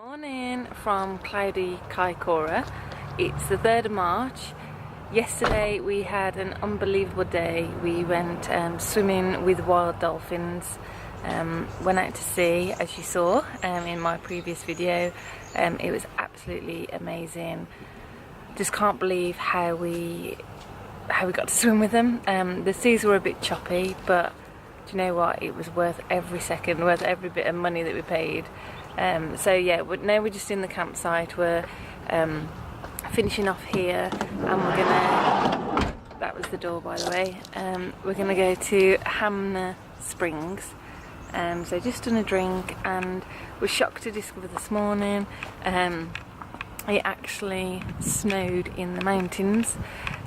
Morning from cloudy Kaikoura. It's the 3rd of March. Yesterday we had an unbelievable day. We went swimming with wild dolphins. Went out to sea, as you saw in my previous video. It was absolutely amazing. Just can't believe how we got to swim with them. The seas were a bit choppy, but do you know what? It was worth every second, worth every bit of money that we paid. So yeah, now we're just in the campsite. We're finishing off here, and we're gonna, that was the door by the way, we're gonna go to Hanmer Springs. So just done a drink, and we're shocked to discover this morning it actually snowed in the mountains.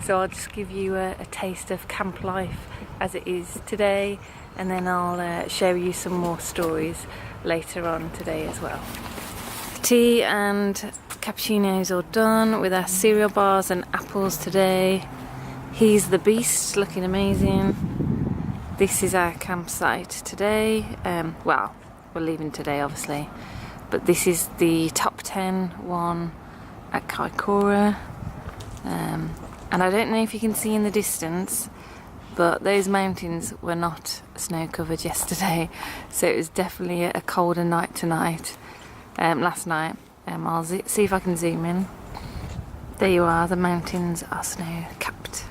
So I'll just give you a taste of camp life as it is today, and then I'll show you some more stories later on today as well. Tea and cappuccinos all done with our cereal bars and apples today. He's the beast, looking amazing. This is our campsite today. Well, we're leaving today obviously, but this is the top 10 one at Kaikoura. And I don't know if you can see in the distance, but those mountains were not snow covered yesterday, so it was definitely a colder night tonight. Last night. I'll see if I can zoom in. There you are, the mountains are snow capped.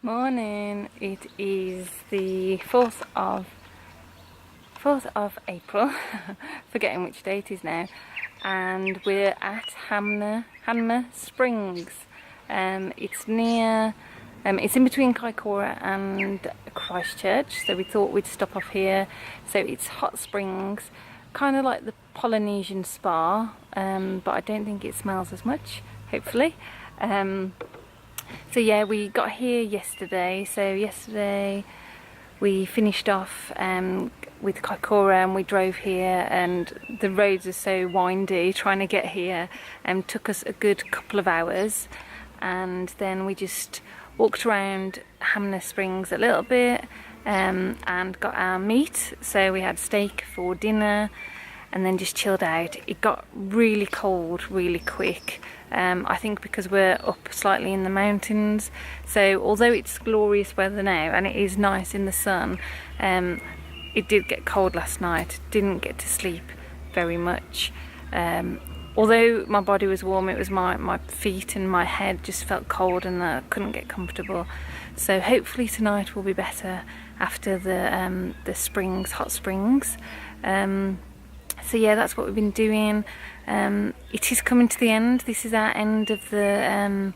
Morning, it is the 4th of April, forgetting which date it is now, and we're at Hanmer Springs. It's near, it's in between Kaikoura and Christchurch, so we thought we'd stop off here. So it's hot springs, kind of like the Polynesian spa, but I don't think it smells as much, hopefully. So yeah, we got here yesterday. So yesterday we finished off with Kaikoura, and we drove here, and the roads are so windy trying to get here, and took us a good couple of hours. And then we just walked around Hanmer Springs a little bit and got our meat. So we had steak for dinner and then just chilled out. It got really cold really quick. I think because we're up slightly in the mountains, so although it's glorious weather now and it is nice in the sun, it did get cold last night. Didn't get to sleep very much. Although my body was warm, it was my feet and my head just felt cold, and I couldn't get comfortable. So hopefully tonight will be better after the springs, hot springs. So yeah, that's what we've been doing. It is coming to the end. This is our end of the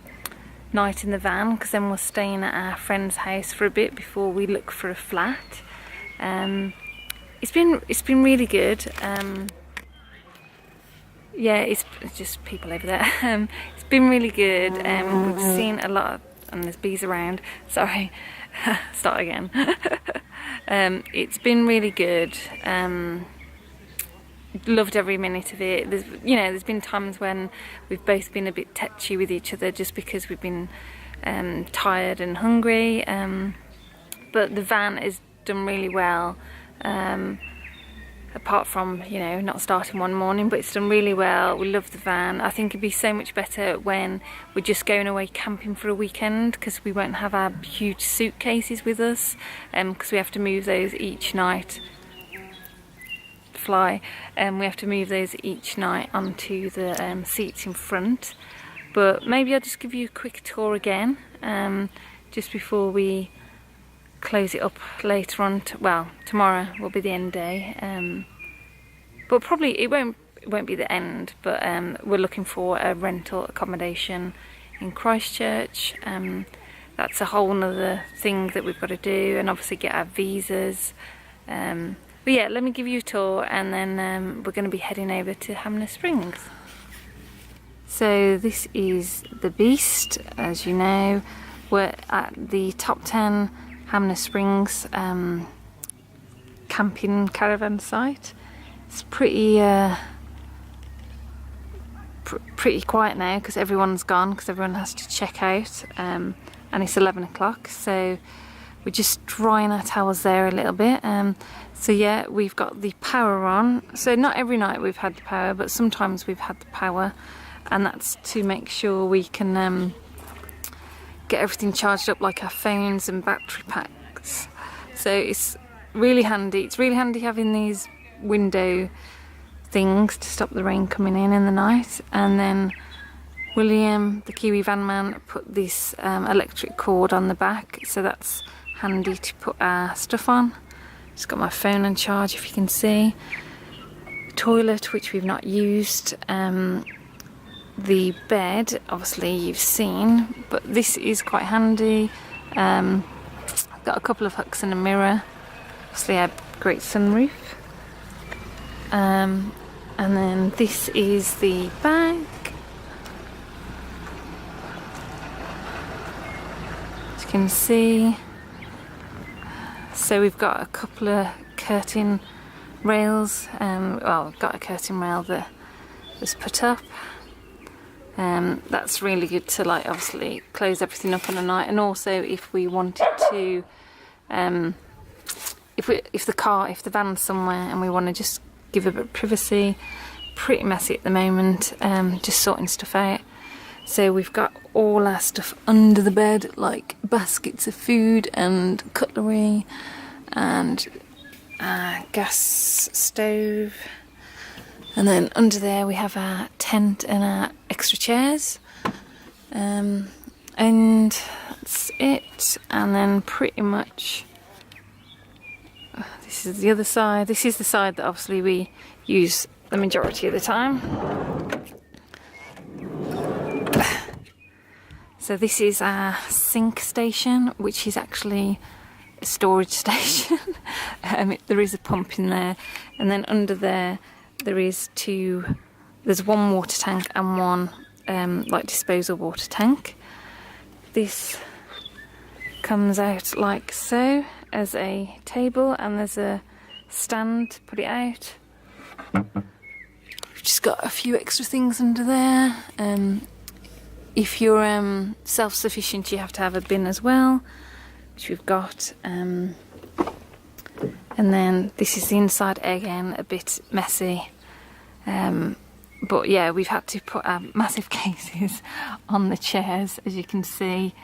night in the van, because then we're staying at our friend's house for a bit before we look for a flat. It's been really good. Yeah, it's just people over there. It's been really good. We've seen a lot and there's bees around. Sorry, start again. It's been really good. Loved every minute of it. There's been times when we've both been a bit tetchy with each other just because we've been tired and hungry, but the van has done really well. apart from, you know, not starting one morning, but it's done really well. We love the van. I think it'd be so much better when we're just going away camping for a weekend, because we won't have our huge suitcases with us, because we have to move those each night. We have to move those each night onto the seats in front. But maybe I'll just give you a quick tour again, just before we close it up later on. Well, tomorrow will be the end day, but probably it won't be the end. But we're looking for a rental accommodation in Christchurch. That's a whole nother thing that we've got to do, and obviously get our visas. But yeah, let me give you a tour, and then we're going to be heading over to Hanmer Springs. So this is the Beast, as you know. We're at the top 10 Hanmer Springs camping caravan site. It's pretty pretty quiet now, because everyone's gone, because everyone has to check out, and it's 11 o'clock, so we're just drying our towels there a little bit. So yeah, we've got the power on. So not every night we've had the power, but sometimes we've had the power, and that's to make sure we can get everything charged up, like our phones and battery packs. So it's really handy. It's really handy having these window things to stop the rain coming in the night. And then William, the Kiwi van man, put this electric cord on the back, so that's handy to put our stuff on. Just got my phone on charge, if you can see. Toilet, which we've not used. The bed, obviously you've seen, but this is quite handy. Got a couple of hooks and a mirror. Obviously a great sunroof. And then this is the bag. As you can see. So we've got a couple of curtain rails. Well, we've got a curtain rail that was put up. That's really good to, like, obviously close everything up on a night, and also if we wanted to, if the van's somewhere and we want to just give a bit of privacy. Pretty messy at the moment, just sorting stuff out. So we've got all our stuff under the bed, like baskets of food and cutlery and a gas stove. And then under there we have our tent and our extra chairs. And that's it. And then pretty much, this is the other side. This is the side that obviously we use the majority of the time. So this is our sink station, which is actually a storage station. There is a pump in there, and then under there there's one water tank and one like disposal water tank. This comes out like so as a table, and there's a stand to put it out. We've just got a few extra things under there. If you're self-sufficient, you have to have a bin as well, which we've got. And then this is the inside again, a bit messy. But yeah, we've had to put our massive cases on the chairs, as you can see.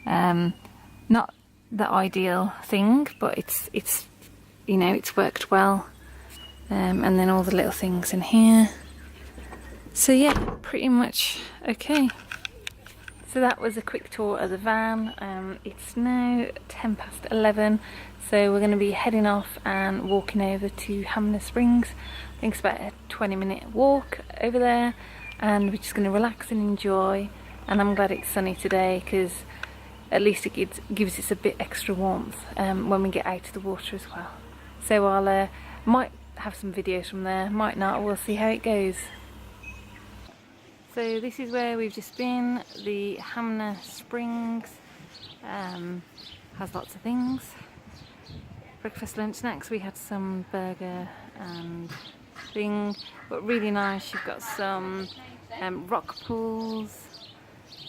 Not the ideal thing, but it's you know, it's worked well. And then all the little things in here. So yeah, pretty much okay. So that was a quick tour of the van. It's now 11:10, so we're going to be heading off and walking over to Hanmer Springs. I think it's about a 20-minute walk over there, and we're just going to relax and enjoy. And I'm glad it's sunny today, because at least it gives us a bit extra warmth when we get out of the water as well. So I'll might have some videos from there, might not, we'll see how it goes. So this is where we've just been, the Hanmer Springs. Has lots of things. Breakfast, lunch, snacks. We had some burger and thing, but really nice. You've got some rock pools,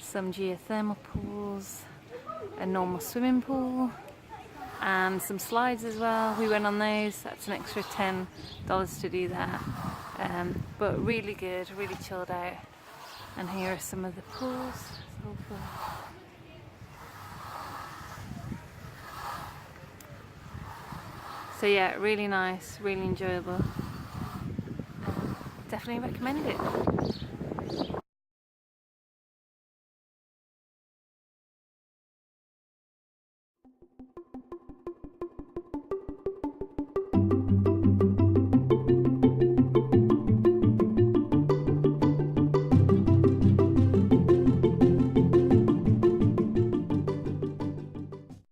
some geothermal pools, a normal swimming pool, and some slides as well. We went on those. That's an extra $10 to do that. But really good, really chilled out. And here are some of the pools. So fun. So yeah, really nice, really enjoyable. Definitely recommend it.